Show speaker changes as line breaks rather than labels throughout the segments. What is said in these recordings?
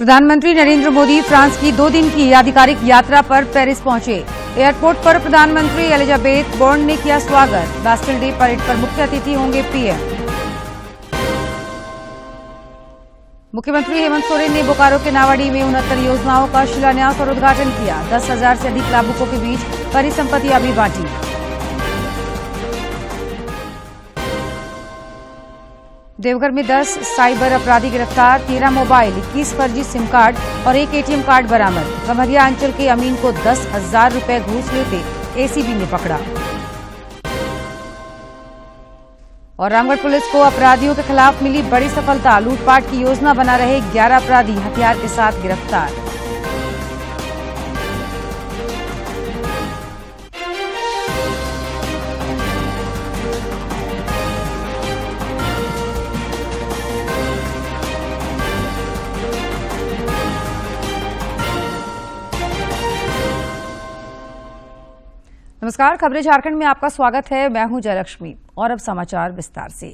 प्रधानमंत्री नरेंद्र मोदी फ्रांस की 2 दिन की आधिकारिक यात्रा पर पेरिस पहुंचे। एयरपोर्ट पर प्रधानमंत्री एलिजाबेथ बोर्न ने किया स्वागत। बास्टिल डे परेड पर मुख्य अतिथि होंगे पीएम। मुख्यमंत्री हेमंत सोरेन ने बोकारो के नावाडी में 69 योजनाओं का शिलान्यास और उद्घाटन किया। 10,000 से अधिक लाभुकों के बीच परिसंपत्तियां भी बांटी। देवघर में 10 साइबर अपराधी गिरफ्तार। 13 मोबाइल, 21 फर्जी सिम कार्ड और 1 एटीएम कार्ड बरामद। गम्हरिया अंचल के अमीन को 10,000 रुपए घूस लेते एसीबी ने पकड़ा। और रामगढ़ पुलिस को अपराधियों के खिलाफ मिली बड़ी सफलता। लूटपाट की योजना बना रहे 11 अपराधी हथियार के साथ गिरफ्तार। नमस्कार, खबरें झारखंड में आपका स्वागत है। मैं हूं जयलक्ष्मी और अब समाचार विस्तार से।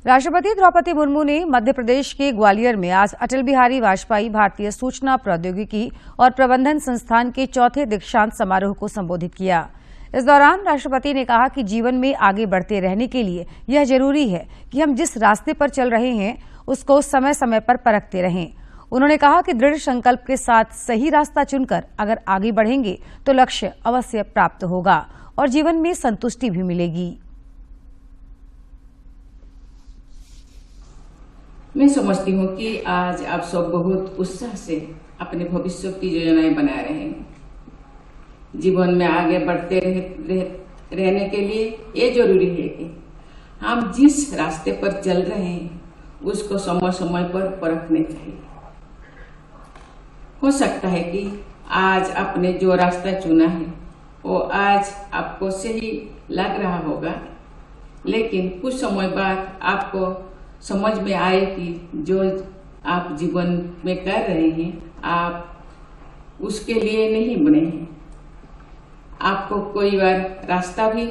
राष्ट्रपति द्रौपदी मुर्मू ने मध्य प्रदेश के ग्वालियर में आज अटल बिहारी वाजपेयी भारतीय सूचना प्रौद्योगिकी और प्रबंधन संस्थान के चौथे दीक्षांत समारोह को संबोधित किया। इस दौरान राष्ट्रपति ने कहा कि जीवन में आगे बढ़ते रहने के लिए यह जरूरी है कि हम जिस रास्ते पर चल रहे हैं उसको समय समय पर परखते रहें। उन्होंने कहा कि दृढ़ संकल्प के साथ सही रास्ता चुनकर अगर आगे बढ़ेंगे तो लक्ष्य अवश्य प्राप्त होगा और जीवन में संतुष्टि भी मिलेगी।
मैं समझती हूँ कि आज आप सब बहुत उत्साह से अपने भविष्य की योजनाएं बना रहे हैं। जीवन में आगे बढ़ते रहने के लिए ये जरूरी है कि हम जिस रास्ते पर चल रहे हैं उसको समय समय पर परखने चाहिए। हो सकता है कि आज आपने जो रास्ता चुना है वो आज आपको सही लग रहा होगा, लेकिन कुछ समय बाद आपको समझ में आए कि जो आप जीवन में कर रहे हैं आप उसके लिए नहीं बने हैं। आपको कोई बार रास्ता भी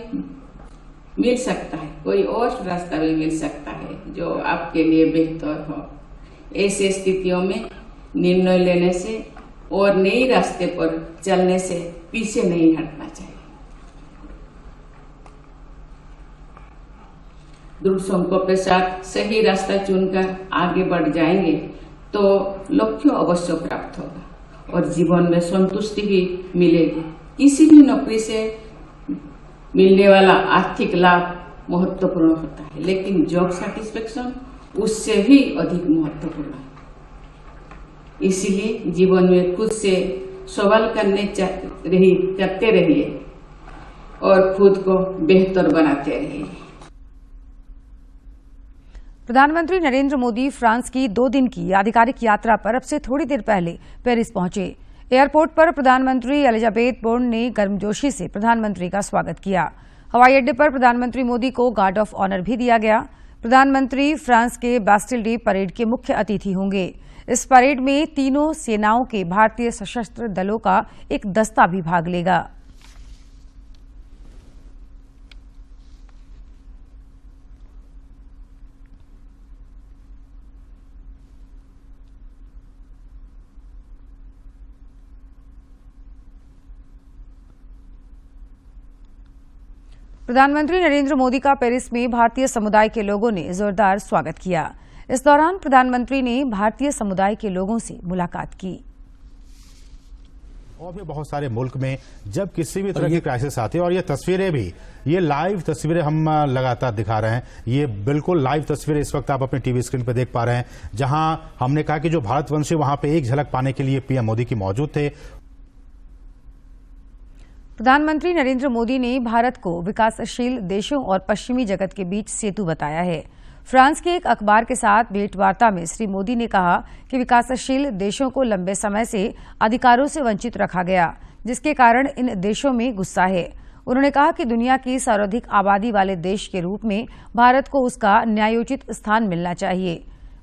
मिल सकता है, कोई और रास्ता भी मिल सकता है जो आपके लिए बेहतर हो। ऐसे स्थितियों में निर्णय लेने से और नए रास्ते पर चलने से पीछे नहीं हटना चाहिए। दृढ़ संकल्प के साथ सही रास्ता चुनकर आगे बढ़ जाएंगे तो लक्ष्य अवश्य प्राप्त होगा और जीवन में संतुष्टि भी मिलेगी। किसी भी नौकरी से मिलने वाला आर्थिक लाभ महत्वपूर्ण होता है, लेकिन जॉब सेटिस्फेक्शन उससे भी अधिक महत्वपूर्ण है। इसीलिए जीवन में खुद से सवाल करते रहिए और खुद को बेहतर बनाते रहिए।
प्रधानमंत्री नरेंद्र मोदी फ्रांस की 2 दिन की आधिकारिक यात्रा पर अब से थोड़ी देर पहले पेरिस पहुंचे। एयरपोर्ट पर प्रधानमंत्री एलिजाबेथ बोर्न ने गर्मजोशी से प्रधानमंत्री का स्वागत किया। हवाई अड्डे पर प्रधानमंत्री मोदी को गार्ड ऑफ ऑनर भी दिया गया। प्रधानमंत्री फ्रांस के बास्टिल डे परेड के मुख्य अतिथि होंगे। इस परेड में तीनों सेनाओं के भारतीय सशस्त्र दलों का एक दस्ता भी भाग लेगा। प्रधानमंत्री नरेंद्र मोदी का पेरिस में भारतीय समुदाय के लोगों ने जोरदार स्वागत किया। इस दौरान प्रधानमंत्री ने भारतीय समुदाय के लोगों से मुलाकात की।
और भी बहुत सारे मुल्क में जब किसी भी तरह की क्राइसिस आती है, और ये तस्वीरें भी, ये लाइव तस्वीरें हम लगातार दिखा रहे हैं। ये बिल्कुल लाइव तस्वीरें इस वक्त आप अपने टीवी स्क्रीन पर देख पा रहे हैं, जहां हमने कहा कि जो भारतवंशी वहां पे एक झलक पाने के लिए पीएम मोदी की मौजूद थे।
प्रधानमंत्री नरेंद्र मोदी ने भारत को विकासशील देशों और पश्चिमी जगत के बीच सेतु बताया है। फ्रांस के एक अखबार के साथ भेंटवार्ता में श्री मोदी ने कहा कि विकासशील देशों को लंबे समय से अधिकारों से वंचित रखा गया, जिसके कारण इन देशों में गुस्सा है। उन्होंने कहा कि दुनिया की सर्वाधिक आबादी वाले देश के रूप में भारत को उसका न्यायोचित स्थान मिलना चाहिए।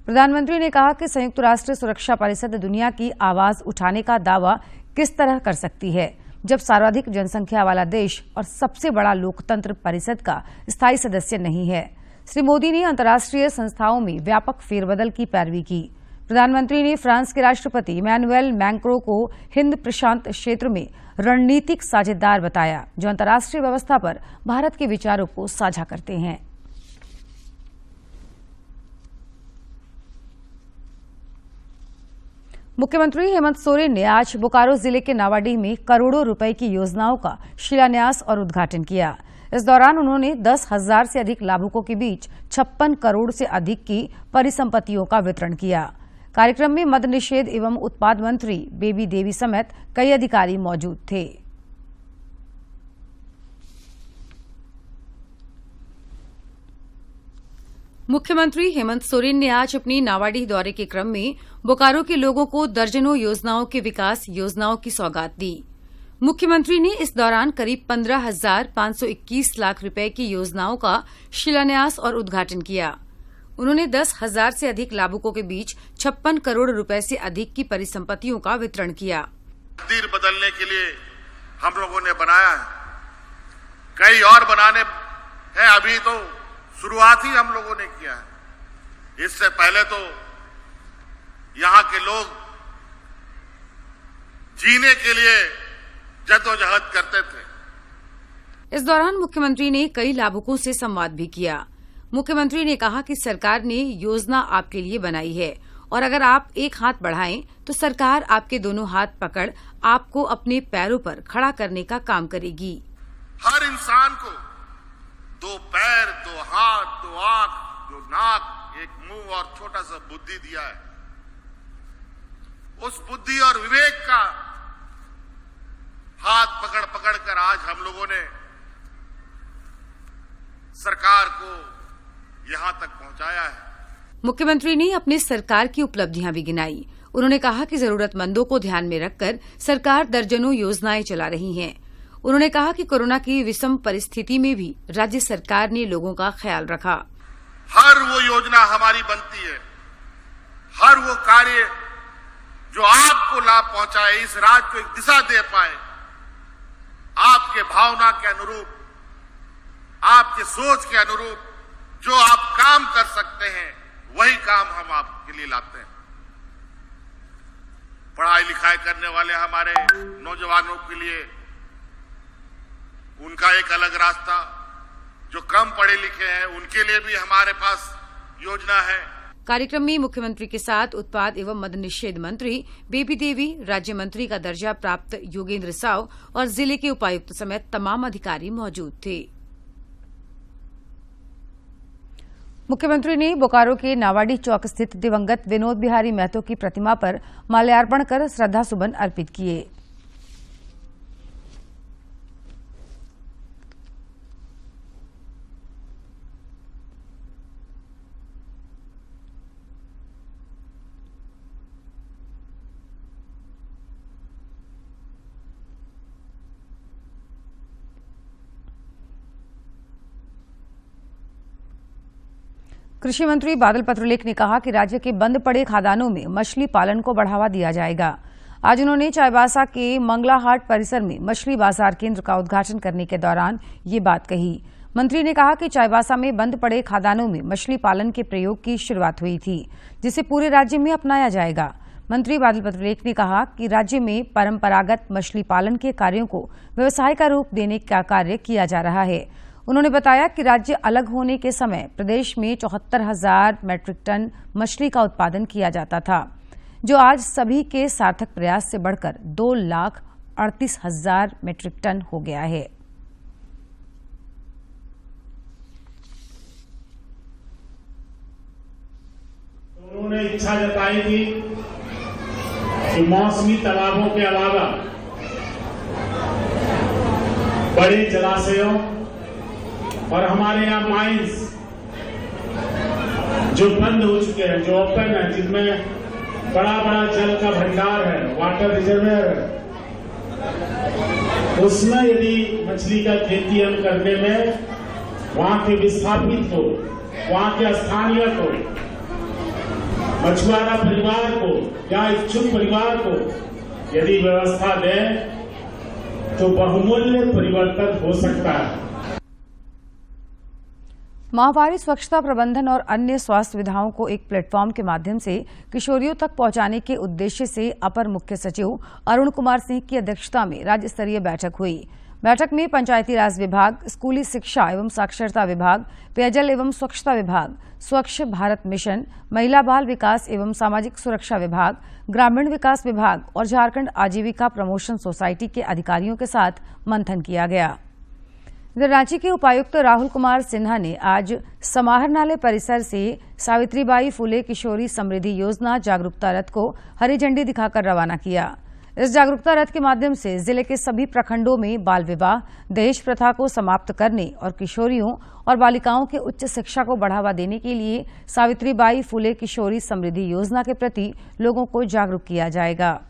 प्रधानमंत्री ने कहा कि संयुक्त राष्ट्र सुरक्षा परिषद दुनिया की आवाज उठाने का दावा किस तरह कर सकती है जब सर्वाधिक जनसंख्या वाला देश और सबसे बड़ा लोकतंत्र परिषद का स्थायी सदस्य नहीं है। श्री मोदी ने अंतर्राष्ट्रीय संस्थाओं में व्यापक फेरबदल की पैरवी की। प्रधानमंत्री ने फ्रांस के राष्ट्रपति इमैनुएल मैक्रों को हिंद प्रशांत क्षेत्र में रणनीतिक साझेदार बताया, जो अंतर्राष्ट्रीय व्यवस्था पर भारत के विचारों को साझा करते हैं। मुख्यमंत्री हेमंत सोरेन ने आज बोकारो जिले के नावाडीह में करोड़ों रुपए की योजनाओं का शिलान्यास और उद्घाटन किया। इस दौरान उन्होंने 10,000 से अधिक लाभुकों के बीच 56 करोड़ से अधिक की परिसंपत्तियों का वितरण किया। कार्यक्रम में मद्य निषेध एवं उत्पाद मंत्री बेबी देवी समेत कई अधिकारी मौजूद थे। मुख्यमंत्री हेमंत सोरेन ने आज अपनी नावाडीह दौरे के क्रम में बोकारो के लोगों को दर्जनों योजनाओं के विकास योजनाओं की सौगात दी। मुख्यमंत्री ने इस दौरान करीब 15,521 लाख रुपए की योजनाओं का शिलान्यास और उद्घाटन किया। उन्होंने 10,000 से अधिक लाभुकों के बीच 56 करोड़ रुपए से अधिक की परिसंपत्तियों का वितरण किया।
तकदीर बदलने के लिए हम लोगों ने बनाया है, कई और बनाने हैं, अभी तो शुरुआत ही हम लोगों ने किया है। इससे पहले तो यहाँ के लोग जीने के लिए जद्दोजहद करते थे।
इस दौरान मुख्यमंत्री ने कई लाभुकों से संवाद भी किया। मुख्यमंत्री ने कहा कि सरकार ने योजना आपके लिए बनाई है और अगर आप एक हाथ बढ़ाएं तो सरकार आपके दोनों हाथ पकड़ आपको अपने पैरों पर खड़ा करने का काम करेगी।
हर इंसान को 2 पैर, 2 हाथ, 2 आंख, 2 नाक, 1 मुंह और छोटा सा बुद्धि दिया है। उस बुद्धि और विवेक का हाथ पकड़ पकड़ कर आज हम लोगों ने सरकार को यहां तक पहुंचाया है।
मुख्यमंत्री ने अपनी सरकार की उपलब्धियां भी गिनाई। उन्होंने कहा कि जरूरतमंदों को ध्यान में रखकर सरकार दर्जनों योजनाएं चला रही है। उन्होंने कहा कि कोरोना की विषम परिस्थिति में भी राज्य सरकार ने लोगों का ख्याल रखा।
हर वो योजना हमारी बनती है, हर वो कार्य जो आपको लाभ पहुंचाए, इस राज्य को एक दिशा दे पाए, आपके भावना के अनुरूप, आपके सोच के अनुरूप जो आप काम कर सकते हैं, वही काम हम आपके लिए लाते हैं। पढ़ाई लिखाई करने वाले हमारे नौजवानों के लिए उनका एक अलग रास्ता, जो कम पढ़े लिखे हैं उनके लिए भी हमारे पास योजना है।
कार्यक्रम में मुख्यमंत्री के साथ उत्पाद एवं मद्य निषेध मंत्री बेबी देवी, राज्य मंत्री का दर्जा प्राप्त योगेंद्र साव और जिले के उपायुक्त समेत तमाम अधिकारी मौजूद थे। मुख्यमंत्री ने बोकारो के नावाडीह चौक स्थित दिवंगत विनोद बिहारी महतो की प्रतिमा पर माल्यार्पण कर श्रद्धासुमन अर्पित किए। कृषि मंत्री बादल पत्रलेख ने कहा कि राज्य के बंद पड़े खादानों में मछली पालन को बढ़ावा दिया जाएगा। आज उन्होंने चाईबासा के मंगलाहाट परिसर में मछली बाजार केंद्र का उद्घाटन करने के दौरान ये बात कही। मंत्री ने कहा कि चाईबासा में बंद पड़े खादानों में मछली पालन के प्रयोग की शुरुआत हुई थी, जिसे पूरे राज्य में अपनाया जाएगा। मंत्री बादल पत्रलेख ने कहा कि राज्य में परंपरागत मछली पालन के कार्यों को व्यवसाय का रूप देने का कार्य किया जा रहा है। उन्होंने बताया कि राज्य अलग होने के समय प्रदेश में 74,000 मैट्रिक टन मछली का उत्पादन किया जाता था, जो आज सभी के सार्थक प्रयास से बढ़कर 2,38,000 मैट्रिक टन हो गया है।
उन्होंने इच्छा जताई थी कि मौसमी तालाबों के अलावा बड़े जलाशयों और हमारे यहाँ माइंस जो बंद हो चुके हैं, जो ओपन है, जिनमें बड़ा बड़ा जल का भंडार है, वाटर रिजर्वेयर है, उसमें यदि मछली का खेती हम करने में वहां के विस्थापित को, वहां के स्थानीय को, मछुआरा परिवार को या इच्छुक परिवार को यदि व्यवस्था दें तो बहुमूल्य परिवर्तन हो सकता है।
माहवारी स्वच्छता प्रबंधन और अन्य स्वास्थ्य सुविधाओं को एक प्लेटफॉर्म के माध्यम से किशोरियों तक पहुंचाने के उद्देश्य से अपर मुख्य सचिव अरुण कुमार सिंह की अध्यक्षता में राज्य स्तरीय बैठक हुई। बैठक में पंचायती राज विभाग, स्कूली शिक्षा एवं साक्षरता विभाग, पेयजल एवं स्वच्छता विभाग, स्वच्छ भारत मिशन, महिला बाल विकास एवं सामाजिक सुरक्षा विभाग, ग्रामीण विकास विभाग और झारखंड आजीविका प्रमोशन सोसाइटी के अधिकारियों के साथ मंथन किया गया। इधर रांची के उपायुक्त राहुल कुमार सिन्हा ने आज समाहरणालय परिसर से सावित्रीबाई फुले किशोरी समृद्धि योजना जागरूकता रथ को हरी झंडी दिखाकर रवाना किया। इस जागरूकता रथ के माध्यम से जिले के सभी प्रखंडों में बाल विवाह, दहेज प्रथा को समाप्त करने और किशोरियों और बालिकाओं के उच्च शिक्षा को बढ़ावा देने के लिए सावित्रीबाई फुले किशोरी समृद्धि योजना के प्रति लोगों को जागरूक किया जाएगा।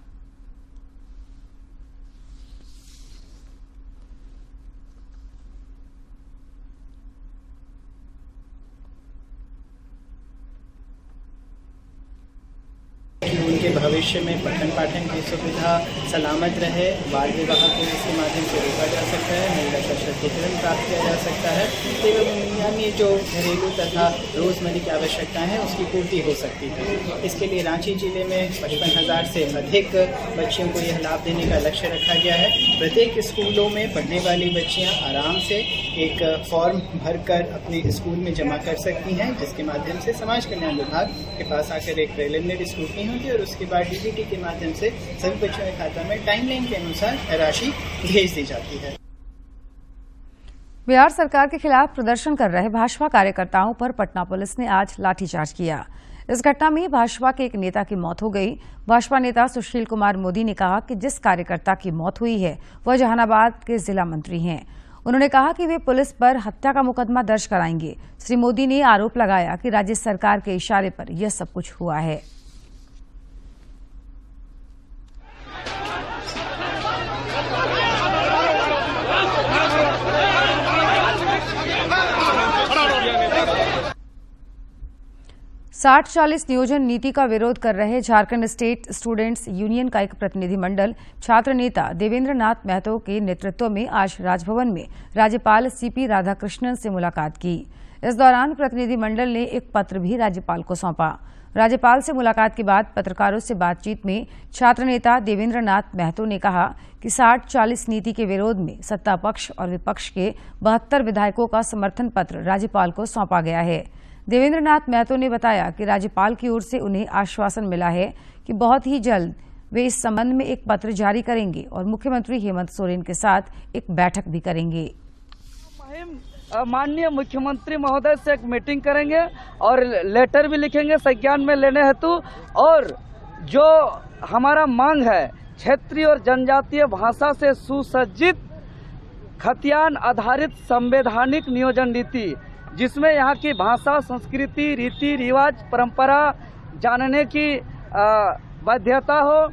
उनके भविष्य में पठन पाठन की सुविधा सलामत रहे, बाल विवाह को इसके माध्यम से रोका जा सकता है, महिला सशक्तिकरण प्राप्त किया जा सकता है एवं अन्य जो घरेलू तथा रोजमर्रा की आवश्यकताएं हैं उसकी पूर्ति हो सकती है। इसके लिए रांची जिले में 55,000 से अधिक बच्चियों को यह लाभ देने का लक्ष्य रखा गया है। प्रत्येक स्कूलों में पढ़ने वाली बच्चियाँ आराम से एक फॉर्म भरकर अपने स्कूल में जमा कर सकती हैं, जिसके माध्यम से समाज कल्याण विभाग के पास आकर एक प्रिलिमिनरी स्क्रूटनी होगी और उसके बाद डीबीटी के माध्यम से सभी बच्चों के खाता में टाइमलाइन के अनुसार राशि भेज दी जाती है।
बिहार सरकार के खिलाफ प्रदर्शन कर रहे भाजपा कार्यकर्ताओं पर पटना पुलिस ने आज लाठीचार्ज किया। इस घटना में भाजपा के एक नेता की मौत हो गई। भाजपा नेता सुशील कुमार मोदी ने कहा कि जिस कार्यकर्ता की मौत हुई है वह जहानाबाद के जिला मंत्री हैं। उन्होंने कहा कि वे पुलिस पर हत्या का मुकदमा दर्ज कराएंगे। श्री मोदी ने आरोप लगाया कि राज्य सरकार के इशारे पर यह सब कुछ हुआ है। साठ 40 नियोजन नीति का विरोध कर रहे झारखंड स्टेट स्टूडेंट्स यूनियन का एक प्रतिनिधिमंडल छात्र नेता देवेंद्र नाथ महतो के नेतृत्व में आज राजभवन में राज्यपाल सीपी राधाकृष्णन से मुलाकात की। इस दौरान प्रतिनिधिमंडल ने एक पत्र भी राज्यपाल को सौंपा। राज्यपाल से मुलाकात के बाद पत्रकारों से बातचीत में छात्र नेता देवेंद्र नाथ महतो ने कहा कि 60-40 नीति के विरोध में सत्ता पक्ष और विपक्ष के 72 विधायकों का समर्थन पत्र राज्यपाल को सौंपा गया है। देवेंद्र नाथ महतो ने बताया कि राज्यपाल की ओर से उन्हें आश्वासन मिला है कि बहुत ही जल्द वे इस संबंध में एक पत्र जारी करेंगे और मुख्यमंत्री हेमंत सोरेन के साथ एक बैठक भी करेंगे।
माननीय मुख्यमंत्री महोदय से एक मीटिंग करेंगे और लेटर भी लिखेंगे संज्ञान में लेने हेतु, और जो हमारा मांग है क्षेत्रीय और जनजातीय भाषा से सुसज्जित खतियान आधारित संवैधानिक नियोजन नीति, जिसमें यहाँ की भाषा, संस्कृति, रीति रिवाज, परंपरा जानने की बाध्यता हो।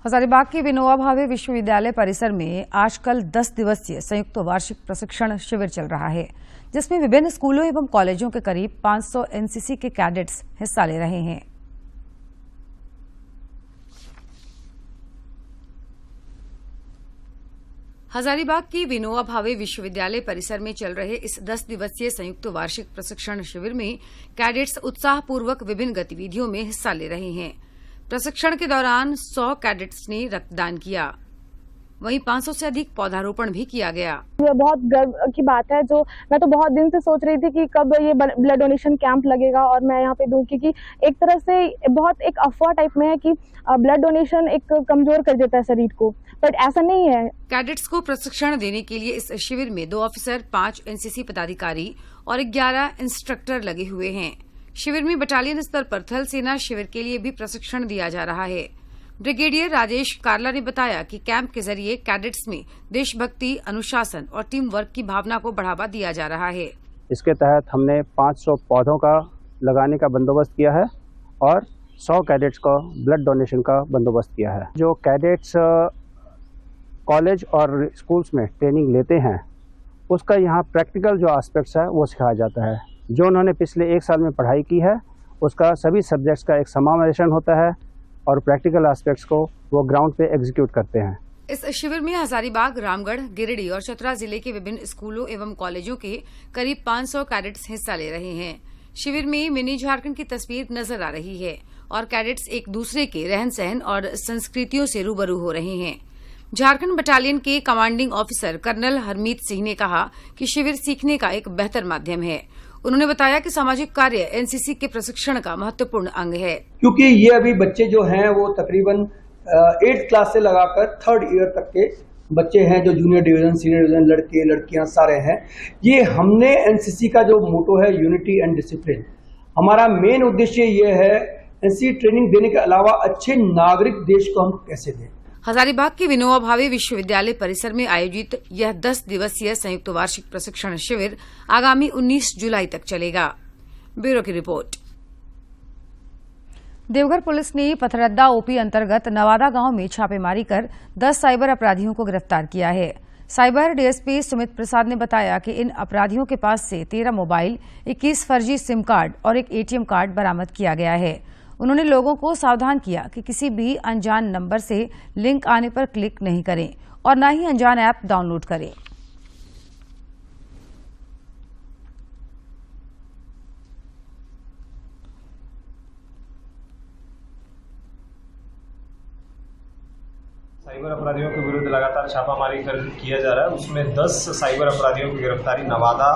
हजारीबाग के विनोबा भावे विश्वविद्यालय परिसर में आज कल 10 दिवसीय संयुक्त वार्षिक प्रशिक्षण शिविर चल रहा है, जिसमें विभिन्न स्कूलों एवं कॉलेजों के करीब 500 एनसीसी के कैडेट्स हिस्सा ले रहे हैं। हजारीबाग के विनोबा भावे विश्वविद्यालय परिसर में चल रहे इस 10 दिवसीय संयुक्त वार्षिक प्रशिक्षण शिविर में कैडेट्स उत्साहपूर्वक विभिन्न गतिविधियों में हिस्सा ले रहे हैं। प्रशिक्षण के दौरान 100 कैडेट्स ने रक्तदान किया, वहीं 500 से अधिक पौधारोपण भी किया गया।
ये बहुत गर्व की बात है, जो मैं तो बहुत दिन से सोच रही थी कि कब ये ब्लड डोनेशन कैंप लगेगा और मैं यहाँ पे दूं, क्योंकि एक तरह से बहुत एक अफवाह टाइप में है कि ब्लड डोनेशन एक कमजोर कर देता है शरीर को, बट ऐसा नहीं है।
कैडेट्स को प्रशिक्षण देने के लिए इस शिविर में 2 ऑफिसर, 5 एनसीसी पदाधिकारी और 11 इंस्ट्रक्टर लगे हुए हैं। शिविर में बटालियन स्तर पर थल सेना शिविर के लिए भी प्रशिक्षण दिया जा रहा है। ब्रिगेडियर राजेश कार्ला ने बताया कि कैंप के जरिए कैडेट्स में देशभक्ति, अनुशासन और टीम वर्क की भावना को बढ़ावा दिया जा रहा है।
इसके तहत हमने 500 पौधों का लगाने का बंदोबस्त किया है और 100 कैडेट्स का ब्लड डोनेशन का बंदोबस्त किया है। जो कैडेट्स कॉलेज और स्कूल्स में ट्रेनिंग लेते हैं, उसका यहाँ प्रैक्टिकल जो एस्पेक्ट्स है वो सिखाया जाता है। जो उन्होंने पिछले 1 साल में पढ़ाई की है उसका सभी सब्जेक्ट्स का एक समावेशन होता है और प्रैक्टिकल एस्पेक्ट्स को वो ग्राउंड पे एग्जीक्यूट करते हैं।
इस शिविर में हजारीबाग, रामगढ़, गिरिडीह और चतरा जिले के विभिन्न स्कूलों एवं कॉलेजों के करीब 500 कैडेट्स हिस्सा ले रहे हैं। शिविर में मिनी झारखंड की तस्वीर नजर आ रही है और कैडेट्स एक दूसरे के रहन सहन और संस्कृतियों से रूबरू हो रहे हैं। झारखंड बटालियन के commanding officer colonel Harmeet Singh ने कहा कि शिविर सीखने का एक बेहतर माध्यम है। उन्होंने बताया कि सामाजिक कार्य एनसीसी के प्रशिक्षण का महत्वपूर्ण अंग है,
क्योंकि ये अभी बच्चे जो हैं वो तकरीबन 8th क्लास से लगाकर 3rd ईयर तक के बच्चे हैं, जो जूनियर डिवीजन, सीनियर डिवीजन, लड़के लड़कियां सारे हैं। ये हमने एनसीसी का जो मोटो है यूनिटी एंड डिसिप्लिन, हमारा मेन उद्देश्य ये है एनसीसी ट्रेनिंग देने के अलावा अच्छे नागरिक देश को हम कैसे दें।
हजारीबाग के विनोबा भावे विश्वविद्यालय परिसर में आयोजित यह 10 दिवसीय संयुक्त वार्षिक प्रशिक्षण शिविर आगामी 19 जुलाई तक चलेगा। ब्यूरो की रिपोर्ट। देवघर पुलिस ने पथरद्दा ओपी अंतर्गत नवादा गांव में छापेमारी कर 10 साइबर अपराधियों को गिरफ्तार किया है। साइबर डीएसपी सुमित प्रसाद ने बताया कि इन अपराधियों के पास से 13 मोबाइल, 21 फर्जी सिम कार्ड और एक एटीएम कार्ड बरामद किया गया है। उन्होंने लोगों को सावधान किया कि किसी भी अनजान नंबर से लिंक आने पर क्लिक नहीं करें और न ही अनजान ऐप डाउनलोड करें।
साइबर अपराधियों के विरुद्ध लगातार छापामारी किया जा रहा है। उसमें 10 साइबर अपराधियों की गिरफ्तारी नवादा,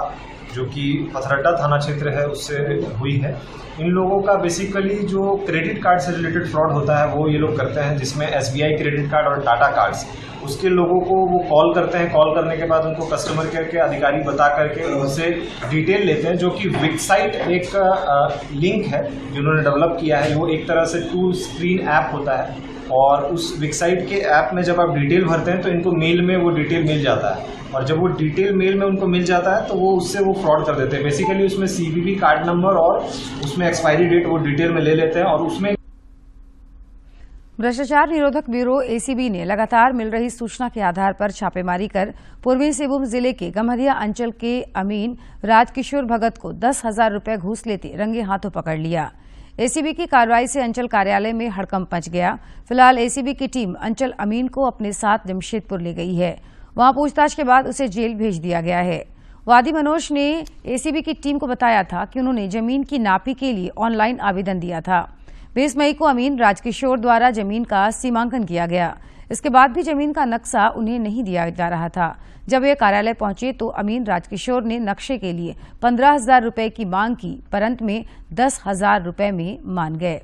जो कि पथरड्डा थाना क्षेत्र है, उससे हुई है। इन लोगों का बेसिकली जो क्रेडिट कार्ड से रिलेटेड फ्रॉड होता है वो ये लोग करते हैं, जिसमें एसबीआई क्रेडिट कार्ड और टाटा कार्ड्स, उसके लोगों को वो कॉल करते हैं। कॉल करने के बाद उनको कस्टमर केयर के अधिकारी बता करके उनसे डिटेल लेते हैं, जो कि विक्साइट एक लिंक है जिन्होंने डेवलप किया है। वो एक तरह से 2 स्क्रीन ऐप होता है और उस वेबसाइट के ऐप में जब आप डिटेल भरते हैं तो इनको मेल में वो डिटेल मिल जाता है, और जब वो डिटेल मेल में उनको मिल जाता है तो वो उससे वो फ्रॉड कर देते हैं। बेसिकली उसमें सीवीवी कार्ड नंबर और उसमें एक्सपायरी डेट वो डिटेल में ले लेते हैं और उसमें।
भ्रष्टाचार निरोधक ब्यूरो एसीबी ने लगातार मिल रही सूचना के आधार पर छापेमारी कर पूर्वी सिंहभूम जिले के गम्हरिया अंचल के अमीन राजकिशोर भगत को 10,000 रुपए घूस लेते रंगे हाथों पकड़ लिया। एसीबी की कार्रवाई से अंचल कार्यालय में हड़कंप मच गया। फिलहाल एसीबी की टीम अंचल अमीन को अपने साथ जमशेदपुर ले गई है। वहां पूछताछ के बाद उसे जेल भेज दिया गया है। वादी मनोज ने एसीबी की टीम को बताया था कि उन्होंने जमीन की नापी के लिए ऑनलाइन आवेदन दिया था। 20 मई को अमीन राजकिशोर द्वारा जमीन का सीमांकन किया गया। इसके बाद भी जमीन का नक्शा उन्हें नहीं दिया जा रहा था। जब वे कार्यालय पहुंचे तो अमीन राजकिशोर ने नक्शे के लिए 15,000 रुपए की मांग की, परंतु में 10,000 रुपए में मान गए।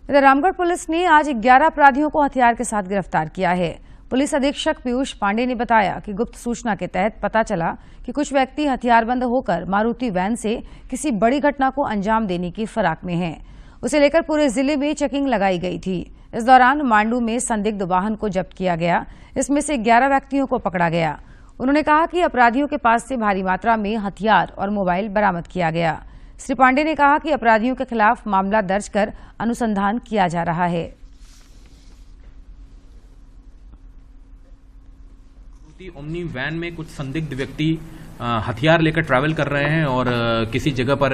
इधर रामगढ़ पुलिस ने आज 11 अपराधियों को हथियार के साथ गिरफ्तार किया है। पुलिस अधीक्षक पीयूष पांडे ने बताया कि गुप्त सूचना के तहत पता चला कि कुछ व्यक्ति हथियारबंद होकर मारुति वैन से किसी बड़ी घटना को अंजाम देने की फिराक में हैं। उसे लेकर पूरे जिले में चेकिंग लगाई गई थी। इस दौरान मांडू में संदिग्ध वाहन को जब्त किया गया। इसमें से 11 व्यक्तियों को पकड़ा गया। उन्होंने कहा कि अपराधियों के पास से भारी मात्रा में हथियार और मोबाइल बरामद किया गया। श्री पांडे ने कहा कि अपराधियों के खिलाफ मामला दर्ज कर अनुसंधान किया जा रहा है।
ओमनी वैन में कुछ संदिग्ध व्यक्ति हथियार लेकर ट्रैवल कर रहे हैं और किसी जगह पर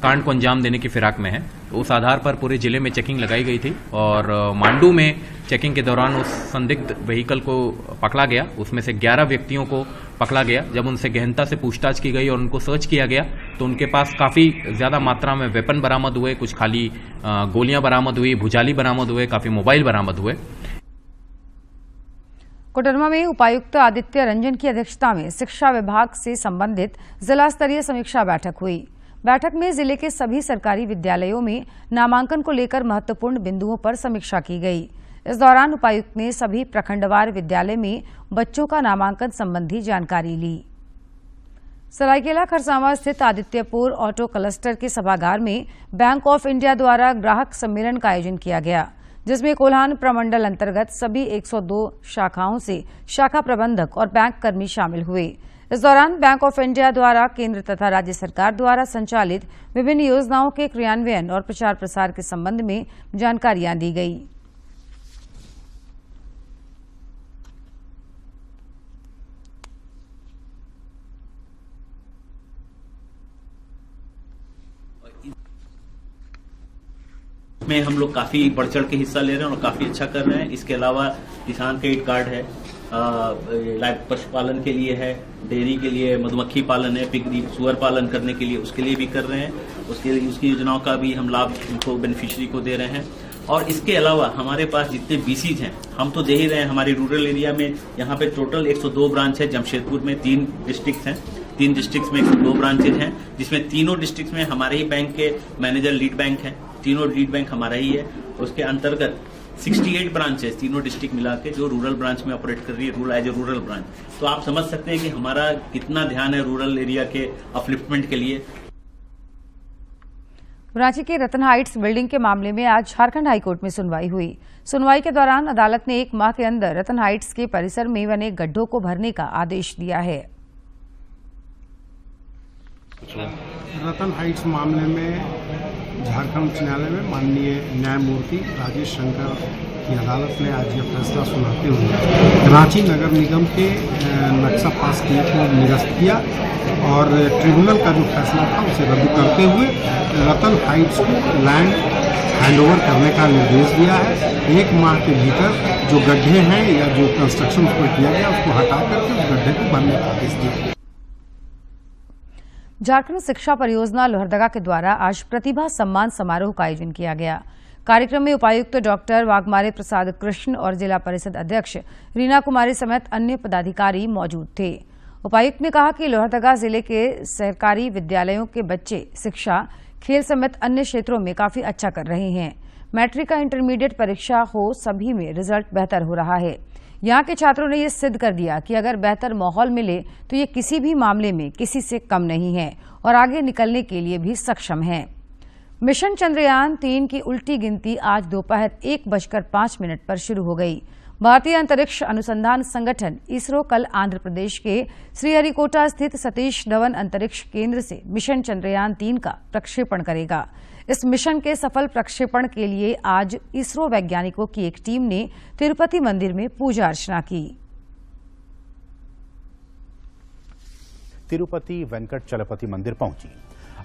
कांड को अंजाम देने की फिराक में है। तो उस आधार पर पूरे जिले में चेकिंग लगाई गई थी और मांडू में चेकिंग के दौरान उस संदिग्ध व्हीकल को पकड़ा गया। उसमें से 11 व्यक्तियों को पकड़ा गया। जब उनसे गहनता से पूछताछ की गई और उनको सर्च किया गया तो उनके पास काफी ज्यादा मात्रा में वेपन बरामद हुए, कुछ खाली गोलियां बरामद हुई, भुजाली बरामद हुए, काफी मोबाइल बरामद हुए।
कोडरमा में उपायुक्त आदित्य रंजन की अध्यक्षता में शिक्षा विभाग से संबंधित जिला स्तरीय समीक्षा बैठक हुई। बैठक में जिले के सभी सरकारी विद्यालयों में नामांकन को लेकर महत्वपूर्ण बिंदुओं पर समीक्षा की गई। इस दौरान उपायुक्त ने सभी प्रखंडवार विद्यालय में बच्चों का नामांकन संबंधी जानकारी ली। सरायकेला खरसावां स्थित आदित्यपुर ऑटो क्लस्टर के सभागार में बैंक ऑफ इंडिया द्वारा ग्राहक सम्मेलन का आयोजन किया गया, जिसमें कोल्हान प्रमंडल अंतर्गत सभी 102 शाखाओं से शाखा प्रबंधक और बैंक कर्मी शामिल हुए। इस दौरान बैंक ऑफ इंडिया द्वारा केंद्र तथा राज्य सरकार द्वारा संचालित विभिन्न योजनाओं के क्रियान्वयन और प्रचार प्रसार के संबंध में जानकारियां दी गई।
इसमें हम लोग काफी बढ़ चढ़ के हिस्सा ले रहे हैं और काफी अच्छा कर रहे हैं। इसके अलावा किसान क्रेडिट कार्ड है, लाइव पशुपालन के लिए है, डेयरी के लिए, मधुमक्खी पालन है, पिगरी सुअर पालन करने के लिए उसके लिए भी कर रहे हैं। उसके लिए उसकी योजनाओं का भी हम लाभ उनको बेनिफिशियरी को दे रहे हैं। और इसके अलावा हमारे पास जितने बीसीज हैं हम तो दे ही रहे हैं। हमारे रूरल एरिया में यहाँ पे टोटल 102 ब्रांच है। जमशेदपुर में 3 डिस्ट्रिक्ट हैं, 3 डिस्ट्रिक्ट में 102 ब्रांचेज हैं, जिसमें तीनों डिस्ट्रिक्ट में हमारे ही बैंक के मैनेजर लीड बैंक हैं। तीनों लीड बैंक हमारा ही है। उसके अंतर्गत 68 ब्रांचेस तीनों डिस्ट्रिक्ट मिला के जो रूरल ब्रांच में ऑपरेट कर रही है, rural as a rural branch. तो आप समझ सकते हैं कि हमारा कितना ध्यान है रूरल एरिया के अपलिफ्टमेंट के लिए।
रांची के रतन हाइट्स बिल्डिंग के मामले में आज झारखंड हाईकोर्ट में सुनवाई हुई। सुनवाई के दौरान अदालत ने 1 माह के अंदर रतन हाइट्स के परिसर में बने गड्ढों को भरने का आदेश दिया है।
रतन हाइट्स मामले में झारखंड उच्च न्यायालय में माननीय न्यायमूर्ति राजेश शंकर की अदालत ने आज यह फैसला सुनाते हुए रांची नगर निगम के नक्शा पास किए को निरस्त किया और ट्रिब्यूनल का जो फैसला था उसे रद्द करते हुए रतन हाइट्स को लैंड हैंडओवर करने का निर्देश दिया है। 1 माह के भीतर जो गड्ढे हैं या जो कंस्ट्रक्शन उस पर किया गया उसको हटा करके उस गड्ढे को भरने का आदेश दिया।
झारखंड शिक्षा परियोजना लोहरदगा के द्वारा आज प्रतिभा सम्मान समारोह का आयोजन किया गया। कार्यक्रम में उपायुक्त डॉक्टर वाघमारे प्रसाद कृष्ण और जिला परिषद अध्यक्ष रीना कुमारी समेत अन्य पदाधिकारी मौजूद थे। उपायुक्त ने कहा कि लोहरदगा जिले के सरकारी विद्यालयों के बच्चे शिक्षा, खेल समेत अन्य क्षेत्रों में काफी अच्छा कर रहे हैं। मैट्रिक का इंटरमीडिएट परीक्षा हो, सभी में रिजल्ट बेहतर हो रहा है। यहाँ के छात्रों ने यह सिद्ध कर दिया कि अगर बेहतर माहौल मिले तो ये किसी भी मामले में किसी से कम नहीं है और आगे निकलने के लिए भी सक्षम हैं। मिशन चंद्रयान 3 की उल्टी गिनती आज दोपहर 1:05 पर शुरू हो गई। भारतीय अंतरिक्ष अनुसंधान संगठन इसरो कल आंध्र प्रदेश के श्रीहरिकोटा स्थित सतीश धवन अंतरिक्ष केंद्र से मिशन चंद्रयान 3 का प्रक्षेपण करेगा। इस मिशन के सफल प्रक्षेपण के लिए आज इसरो वैज्ञानिकों की एक टीम ने तिरुपति मंदिर में पूजा अर्चना की।
तिरुपति वेंकट चलपति मंदिर पहुंची।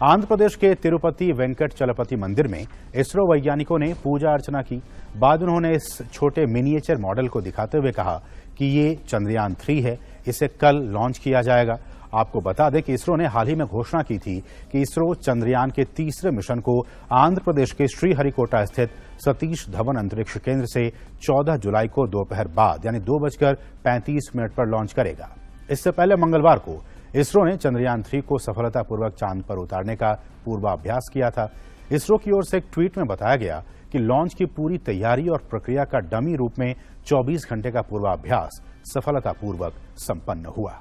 आंध्र प्रदेश के तिरुपति वेंकट चलपति मंदिर में इसरो वैज्ञानिकों ने पूजा अर्चना की। बाद उन्होंने इस छोटे मिनिएचर मॉडल को दिखाते हुए कहा कि ये चंद्रयान 3 है, इसे कल लॉन्च किया जाएगा। आपको बता दें कि इसरो ने हाल ही में घोषणा की थी कि इसरो चंद्रयान के तीसरे मिशन को आंध्र प्रदेश के श्रीहरिकोटा स्थित सतीश धवन अंतरिक्ष केंद्र से 14 जुलाई को दोपहर बाद यानी 2:35 पर लॉन्च करेगा। इससे पहले मंगलवार को इसरो ने चंद्रयान 3 को सफलतापूर्वक चांद पर उतारने का पूर्वाभ्यास किया था। इसरो की ओर से एक ट्वीट में बताया गया कि लॉन्च की पूरी तैयारी और प्रक्रिया का डमी रूप में 24 घंटे का पूर्वाभ्यास सफलतापूर्वक संपन्न हुआ।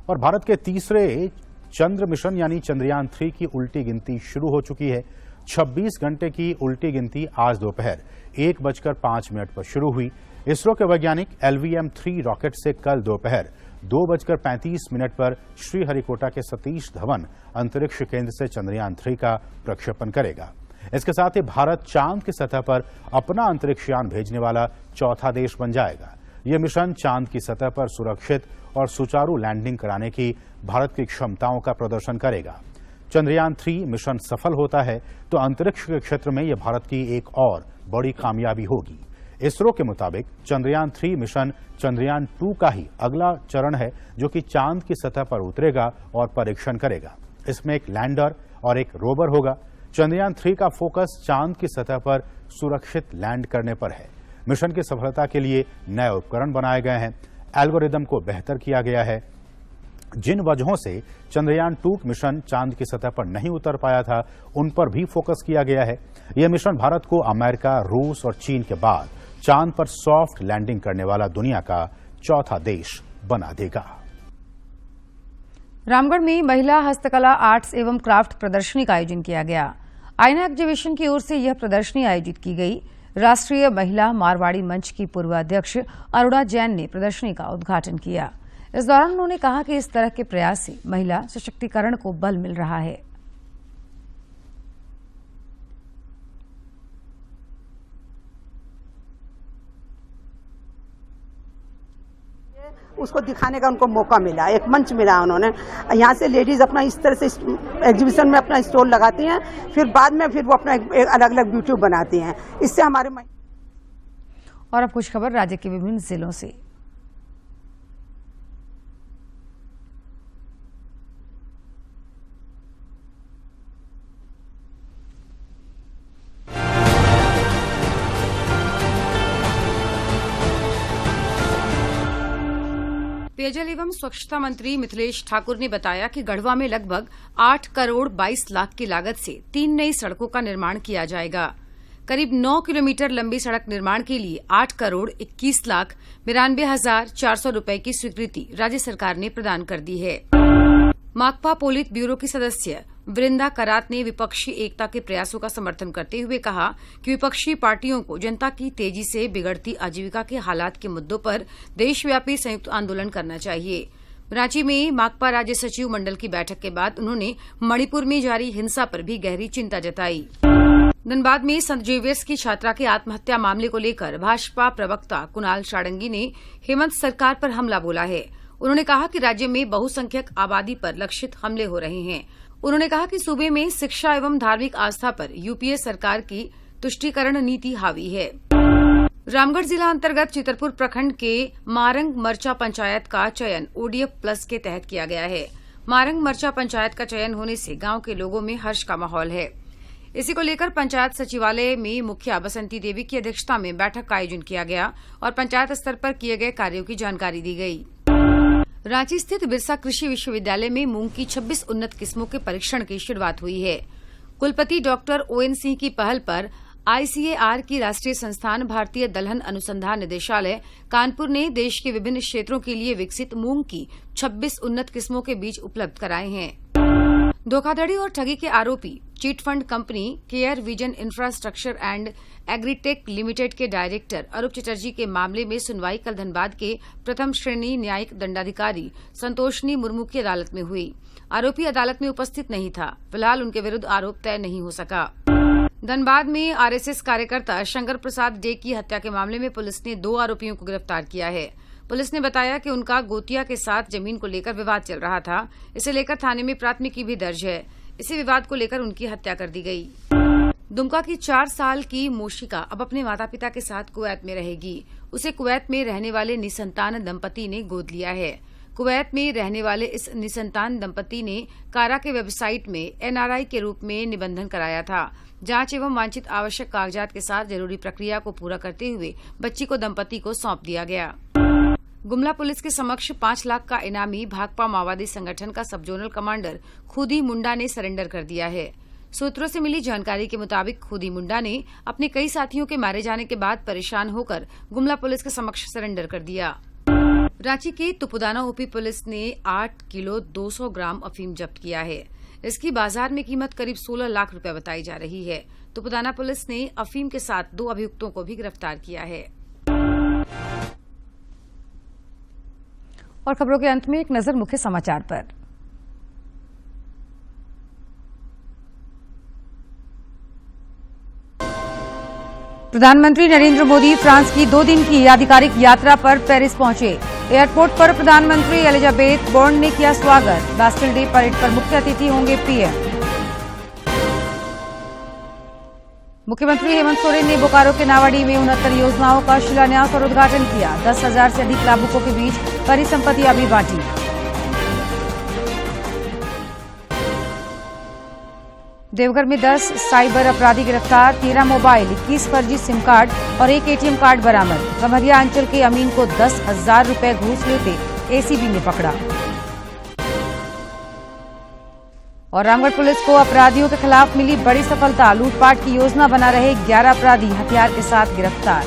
और भारत के तीसरे चंद्र मिशन यानी चंद्रयान 3 की उल्टी गिनती शुरू हो चुकी है। 26 घंटे की उल्टी गिनती आज दोपहर 1:05 पर शुरू हुई। इसरो के वैज्ञानिक LVM-3 रॉकेट से कल दोपहर 2:35 पर श्रीहरिकोटा के सतीश धवन अंतरिक्ष केंद्र से चंद्रयान 3 का प्रक्षेपण करेगा। इसके साथ ही भारत चांद की सतह पर अपना अंतरिक्ष यान भेजने वाला चौथा देश बन जाएगा। यह मिशन चांद की सतह पर सुरक्षित और सुचारू लैंडिंग कराने की भारत की क्षमताओं का प्रदर्शन करेगा। चंद्रयान 3 मिशन सफल होता है तो अंतरिक्ष के क्षेत्र में यह भारत की एक और बड़ी कामयाबी होगी। इसरो के मुताबिक चंद्रयान 3 मिशन चंद्रयान 2 का ही अगला चरण है, जो कि चांद की सतह पर उतरेगा और परीक्षण करेगा। इसमें एक लैंडर और एक रोवर होगा। चंद्रयान 3 का फोकस चांद की सतह पर सुरक्षित लैंड करने पर है। मिशन की सफलता के लिए नए उपकरण बनाए गए हैं, एल्गोरिदम को बेहतर किया गया है। जिन वजहों से चंद्रयान 2 मिशन चांद की सतह पर नहीं उतर पाया था, उन पर भी फोकस किया गया है। यह मिशन भारत को अमेरिका, रूस और चीन के बाद चांद पर सॉफ्ट लैंडिंग करने वाला दुनिया का चौथा देश बना देगा।
रामगढ़ में महिला हस्तकला, आर्ट्स एवं क्राफ्ट प्रदर्शनी का आयोजन किया गया। आईना एग्जीबिशन की ओर से यह प्रदर्शनी आयोजित की गई। राष्ट्रीय महिला मारवाड़ी मंच की पूर्व अध्यक्ष अरुणा जैन ने प्रदर्शनी का उद्घाटन किया। इस दौरान उन्होंने कहा कि इस तरह के प्रयास से महिला सशक्तिकरण को बल मिल रहा है।
उसको दिखाने का उनको मौका मिला, एक मंच मिला उन्होंने। यहाँ से लेडीज अपना इस तरह से एग्जीबिशन में अपना स्टॉल लगाती हैं, फिर बाद में फिर वो अपना अलग अलग यूट्यूब बनाती हैं। इससे हमारे
और अब कुछ खबर राज्य के विभिन्न जिलों से। पेयजल एवं स्वच्छता मंत्री मिथिलेश ठाकुर ने बताया कि गढ़वा में लगभग 8 करोड़ 22 लाख की लागत से 3 नई सड़कों का निर्माण किया जाएगा। करीब 9 किलोमीटर लंबी सड़क निर्माण के लिए 8 करोड़ 21 लाख 92,400 रुपए की स्वीकृति राज्य सरकार ने प्रदान कर दी है। माकपा पोलित ब्यूरो की सदस्य वृंदा करात ने विपक्षी एकता के प्रयासों का समर्थन करते हुए कहा कि विपक्षी पार्टियों को जनता की तेजी से बिगड़ती आजीविका के हालात के मुद्दों पर देशव्यापी संयुक्त आंदोलन करना चाहिए। रांची में माकपा राज्य सचिव मंडल की बैठक के बाद उन्होंने मणिपुर में जारी हिंसा पर भी गहरी चिंता जताई। धनबाद में संत जेवियर्स की छात्रा के आत्महत्या मामले को लेकर भाजपा प्रवक्ता कुणाल षडंगी ने हेमंत सरकार पर हमला बोला है। उन्होंने कहा कि राज्य में बहुसंख्यक आबादी पर लक्षित हमले हो रहे हैं। उन्होंने कहा कि सूबे में शिक्षा एवं धार्मिक आस्था पर यूपीए सरकार की तुष्टीकरण नीति हावी है। रामगढ़ जिला अंतर्गत चितरपुर प्रखंड के मारंग मरचा पंचायत का चयन ओडीएफ प्लस के तहत किया गया है। मारंग मरचा पंचायत का चयन होने से गांव के लोगों में हर्ष का माहौल है। इसी को लेकर पंचायत सचिवालय में मुखिया बसंती देवी की अध्यक्षता में बैठक का आयोजन किया गया और पंचायत स्तर पर किए गए कार्यों की जानकारी दी गई। रांची स्थित बिरसा कृषि विश्वविद्यालय में मूंग की 26 उन्नत किस्मों के परीक्षण की शुरुआत हुई है। कुलपति डॉक्टर ओएन सिंह की पहल पर आईसीएआर की राष्ट्रीय संस्थान भारतीय दलहन अनुसंधान निदेशालय कानपुर ने देश के विभिन्न क्षेत्रों के लिए विकसित मूंग की 26 उन्नत किस्मों के बीज उपलब्ध कराए हैं। धोखाधड़ी और ठगी के आरोपी chit fund company care vision infrastructure and agritech limited के डायरेक्टर अरूप चटर्जी के मामले में सुनवाई कल धनबाद के प्रथम श्रेणी न्यायिक दंडाधिकारी संतोषनी मुर्मू की अदालत में हुई। आरोपी अदालत में उपस्थित नहीं था। फिलहाल उनके विरुद्ध आरोप तय नहीं हो सका। धनबाद में आरएसएस कार्यकर्ता शंकर प्रसाद डे की हत्या के मामले में पुलिस ने 2 आरोपियों को गिरफ्तार किया है। पुलिस ने बताया कि उनका गोतिया के साथ जमीन को लेकर विवाद चल रहा था। इसे लेकर थाने में प्राथमिकी भी दर्ज है। इसी विवाद को लेकर उनकी हत्या कर दी गई। दुमका की 4 साल की मोशिका अब अपने माता पिता के साथ कुवैत में रहेगी। उसे कुवैत में रहने वाले निसंतान दंपति ने गोद लिया है। कुवैत में रहने वाले इस निसंतान दंपति ने कारा के वेबसाइट में एनआरआई के रूप में निबंधन कराया था। जांच एवं वांछित आवश्यक कागजात के साथ जरूरी प्रक्रिया को पूरा करते हुए बच्ची को दंपति को सौंप दिया गया। गुमला पुलिस के समक्ष 5 लाख का इनामी भाकपा माओवादी संगठन का सब जोनल कमांडर खुदी मुंडा ने सरेंडर कर दिया है। सूत्रों से मिली जानकारी के मुताबिक खुदी मुंडा ने अपने कई साथियों के मारे जाने के बाद परेशान होकर गुमला पुलिस के समक्ष सरेंडर कर दिया। रांची के तुपुदाना ओपी पुलिस ने 8 किलो 200 ग्राम अफीम जब्त किया है। इसकी बाजार में कीमत करीब 16 लाख रुपए बताई जा रही है। तुपुदाना पुलिस ने अफीम के साथ 2 अभियुक्तों को भी गिरफ्तार किया है। और खबरों के अंत में एक नजर मुख्य समाचार पर। प्रधानमंत्री नरेंद्र मोदी फ्रांस की 2 दिन की आधिकारिक यात्रा पर पेरिस पहुंचे। एयरपोर्ट पर प्रधानमंत्री एलिजाबेथ बोर्न ने किया स्वागत। बास्टिल डे परेड पर मुख्य अतिथि होंगे पीएम। मुख्यमंत्री हेमंत सोरेन ने बोकारो के नावाडी में 69 योजनाओं का शिलान्यास और उद्घाटन किया। 10,000 से अधिक लाभुकों के बीच परिसंपत्तियां भी बांटी। देवघर में 10 साइबर अपराधी गिरफ्तार। 13 मोबाइल, 21 फर्जी सिम कार्ड और 1 एटीएम कार्ड बरामद। गम्हरिया अंचल के अमीन को 10,000 रुपए घूस लेते एसीबी ने पकड़ा। और रामगढ़ पुलिस को अपराधियों के खिलाफ मिली बड़ी सफलता। लूटपाट की योजना बना रहे 11 अपराधी हथियार के साथ गिरफ्तार।